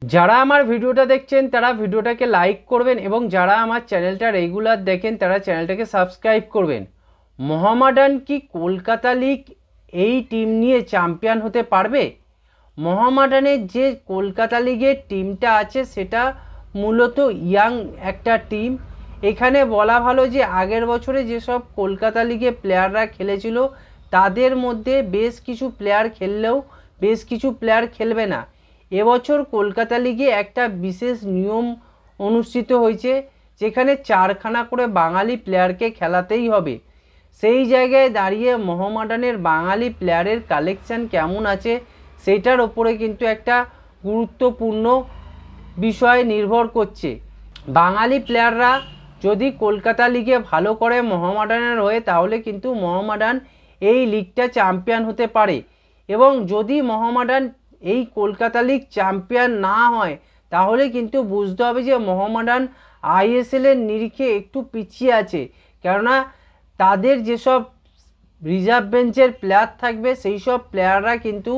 যারা আমার ভিডিওটা দেখছেন তারা ভিডিওটাকে লাইক করবেন এবং যারা আমার চ্যানেলটা রেগুলার দেখেন তারা চ্যানেলটাকে সাবস্ক্রাইব করবেন। মোহামেডান কি কলকাতা লিগ এই টিম নিয়ে চ্যাম্পিয়ন হতে পারবে? মোহামেডানের যে কলকাতা লিগের টিমটা আছে সেটা মূলত ইয়াং একটা টিম। এখানে বলা ভালো যে আগের বছরে যেসব কলকাতা লিগে প্লেয়াররা খেলেছিল তাদের মধ্যে বেশ কিছু প্লেয়ার খেললেও বেশ কিছু প্লেয়ার খেলবে না। এবছর কলকাতা লিগে একটা বিশেষ নিয়ম অনুষ্ঠিত হয়েছে যেখানে 4খানা করে বাঙালি প্লেয়ারকে খেলাতেই হবে। সেই জায়গায় দাঁড়িয়ে মোহামেডানের বাঙালি প্লেয়ারের কালেকশান কেমন আছে সেটার ওপরে কিন্তু একটা গুরুত্বপূর্ণ বিষয় নির্ভর করছে। বাঙালি প্লেয়াররা যদি কলকাতা লিগে ভালো করে মোহামেডানের হয়ে তাহলে কিন্তু মোহামেডান এই লিগটা চ্যাম্পিয়ন হতে পারে, এবং যদি মোহামেডান এই কলকাতা লিগ চ্যাম্পিয়ন না হয় তাহলে কিন্তু বুঝতে হবে যে মোহামেডান আইএসএলের নিরিখে একটু পিছিয়ে আছে, কেননা তাদের যেসব রিজার্ভ বেঞ্চের প্লেয়ার থাকবে সেই সব প্লেয়াররা কিন্তু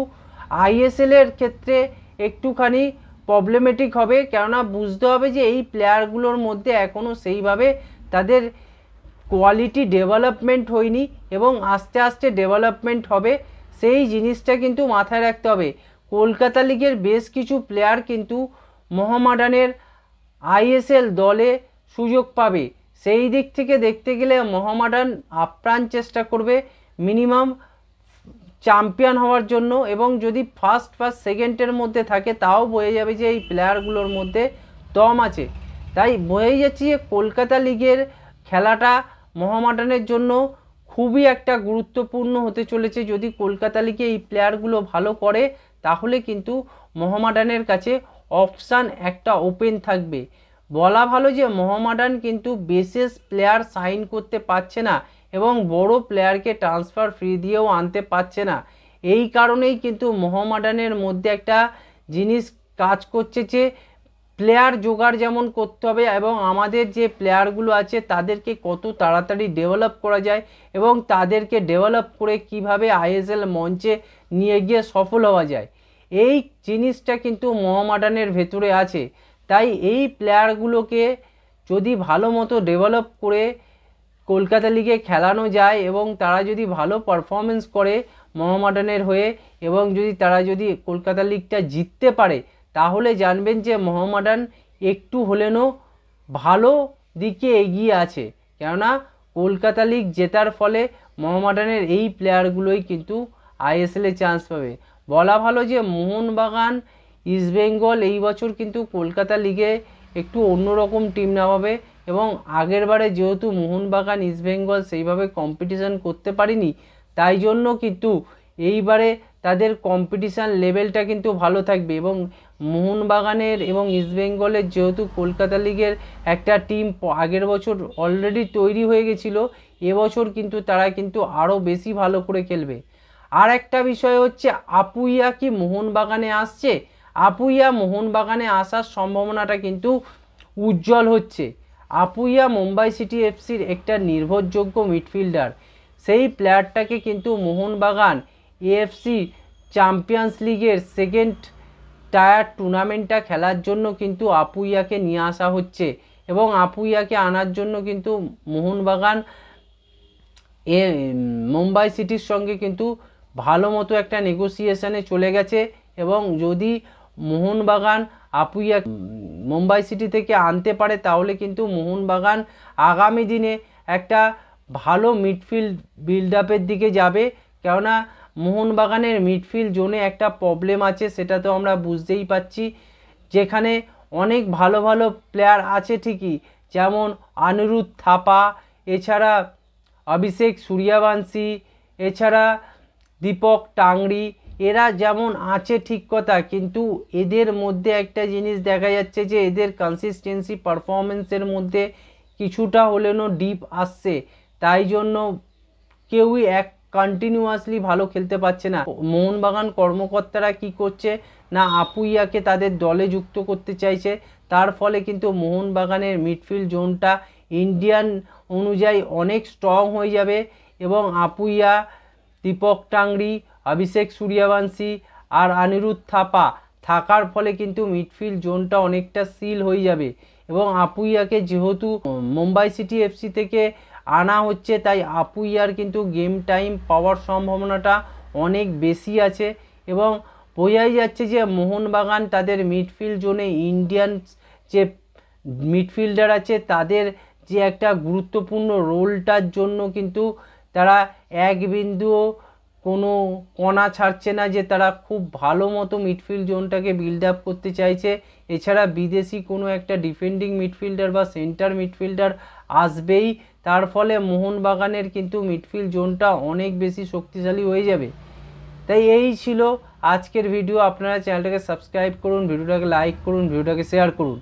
আইএসএলের ক্ষেত্রে একটুখানি প্রবলেমেটিক হবে, কেননা বুঝতে হবে যে এই প্লেয়ারগুলোর মধ্যে এখনও সেইভাবে তাদের কোয়ালিটি ডেভেলপমেন্ট হয়নি এবং আস্তে আস্তে ডেভেলপমেন্ট হবে। সেই জিনিসটা কিন্তু মাথায় রাখতে হবে। কলকাতা লিগের বেশ কিছু প্লেয়ার কিন্তু মোহামেডানের আইএসএল দলে সুযোগ পাবে। সেই দিক থেকে দেখতে গেলে মোহামেডান আপ্রাণ চেষ্টা করবে মিনিমাম চ্যাম্পিয়ন হওয়ার জন্য, এবং যদি ফার্স্ট সেকেন্ডের মধ্যে থাকে তাও বোঝা যাবে যে এই প্লেয়ারগুলোর মধ্যে দম আছে। তাই বোঝাই যাচ্ছে যে কলকাতা লিগের খেলাটা মোহামেডানের জন্য খুবই একটা গুরুত্বপূর্ণ হতে চলেছে। যদি কলকাতা লিগে এই প্লেয়ারগুলো ভালো করে তাহলে কিন্তু মোহামেডানের কাছে অপশান একটা ওপেন থাকবে। বলা ভালো যে মোহামেডান কিন্তু বিশেষ প্লেয়ার সাইন করতে পারছে না এবং বড় প্লেয়ারকে ট্রান্সফার ফ্রি দিয়েও আনতে পারছে না। এই কারণেই কিন্তু মোহামেডানের মধ্যে একটা জিনিস কাজ করছে যে প্লেয়ার জোগাড় যেমন করতে হবে এবং আমাদের যে প্লেয়ারগুলো আছে তাদেরকে কত তাড়াতাড়ি ডেভেলপ করা যায় এবং তাদেরকে ডেভেলপ করে কিভাবে আইএসএল মঞ্চে নিয়ে গিয়ে সফল হওয়া যায়, এই জিনিসটা কিন্তু মোহামেডানের ভেতরে আছে। তাই এই প্লেয়ারগুলোকে যদি ভালো মতো ডেভেলপ করে কলকাতা লিগে খেলানো যায় এবং তারা যদি ভালো পারফরমেন্স করে মোহামেডানের হয়ে এবং তারা যদি কলকাতা লিগটা জিততে পারে তাহলে জানবেন যে মোহামেডান একটু হলেও ভালো দিকে এগিয়ে আছে, কেননা কলকাতা লিগ জেতার ফলে মোহামেডানের এই প্লেয়ারগুলোই কিন্তু আইএসএলে চান্স পাবে। বলা ভালো যে মোহনবাগান, ইস্টবেঙ্গল এই বছর কিন্তু কলকাতা লিগে একটু অন্যরকম টিম নামাবে, এবং আগের বারে যেহেতু মোহনবাগান ইস্টবেঙ্গল সেইভাবে কম্পিটিশান করতে পারিনি তাই জন্য কিন্তু এইবারে তাদের কম্পিটিশান লেভেলটা কিন্তু ভালো থাকবে। এবং মোহনবাগানের এবং ইস্টবেঙ্গলের যেহেতু কলকাতা লিগের একটা টিম আগের বছর অলরেডি তৈরি হয়ে গেছিলো, এবছর কিন্তু তারা কিন্তু আরও বেশি ভালো করে খেলবে। আর একটা বিষয় হচ্ছে আপুইয়া কি মোহনবাগানে আসছে? আপুইয়া মোহনবাগানে আসার সম্ভাবনাটা কিন্তু উজ্জ্বল হচ্ছে। আপুইয়া মুম্বাই সিটি এফসির একটা নির্ভরযোগ্য মিডফিল্ডার, সেই প্লেয়ারটাকে কিন্তু মোহনবাগান এএফসি চ্যাম্পিয়ন্স লিগের সেকেন্ড টায়ার টুর্নামেন্টটা খেলার জন্য কিন্তু আপুইয়াকে নিয়ে আসা হচ্ছে, এবং আপুইয়াকে আনার জন্য কিন্তু মোহনবাগান মুম্বাই সিটির সঙ্গে কিন্তু ভালো মতো একটা নেগোসিয়েশনে চলে গেছে। এবং যদি মোহনবাগান আপুইয়া মুম্বাই সিটি থেকে আনতে পারে তাহলে কিন্তু মোহনবাগান আগামী দিনে একটা ভালো মিডফিল্ড বিল্ড আপের দিকে যাবে, কেননা মোহনবাগানের মিডফিল্ড জোনে একটা প্রবলেম আছে, সেটা তো আমরা বুঝতেই পারছি। যেখানে অনেক ভালো ভালো প্লেয়ার আছে ঠিকই, যেমন অনিরুদ্ধ থাপা, এছাড়া অভিষেক সূর্যবংশী, এছাড়া দীপক টাংরি, এরা যেমন আছে ঠিক কথা, কিন্তু এদের মধ্যে একটা জিনিস দেখা যাচ্ছে যে এদের কনসিস্টেন্সি পারফরমেন্সের মধ্যে কিছুটা হলেও ডিপ আসছে, তাই জন্য কেউই কন্টিনিউয়াসলি ভালো খেলতে পারছে না। মোহনবাগান কর্মকর্তারা কি করছে না, আপুইয়াকে তাদের দলে যুক্ত করতে চাইছে, তার ফলে কিন্তু মোহনবাগানের মিডফিল্ড জোনটা ইন্ডিয়ান অনুযায়ী অনেক স্ট্রং হয়ে যাবে, এবং আপুইয়া, দীপক টাংরি, অভিষেক সূর্যবংশী আর অনিরুদ্ধ থাপা থাকার ফলে কিন্তু মিডফিল্ড জোনটা অনেকটা সিল হয়ে যাবে। এবং আপুইয়াকে যেহেতু মুম্বাই সিটি এফসি থেকে আনা হচ্ছে, তাই আপুইয়ার কিন্তু গেম টাইম পাওয়ার সম্ভাবনাটা অনেক বেশি আছে। এবং বোঝাই যাচ্ছে যে মোহনবাগান তাদের মিডফিল্ড জোনে ইন্ডিয়ান যে মিডফিল্ডার আছে তাদের যে একটা গুরুত্বপূর্ণ রোলটার জন্য কিন্তু তারা এক বিন্দুও কোনো কণা ছাড়ছে না, যে তারা খুব ভালো মতো মিডফিল্ড জোনটাকে বিল্ড আপ করতে চাইছে। এছাড়া বিদেশি কোনো একটা ডিফেন্ডিং মিডফিল্ডার বা সেন্টার মিডফিল্ডার আসবেই, তার ফলে মোহনবাগানের কিন্তু মিডফিল্ড জোনটা অনেক বেশি শক্তিশালী হয়ে যাবে। তাই এই ছিল আজকের ভিডিও। আপনারা চ্যানেলটাকে সাবস্ক্রাইব করুন, ভিডিওটাকে লাইক করুন, ভিডিওটাকে শেয়ার করুন।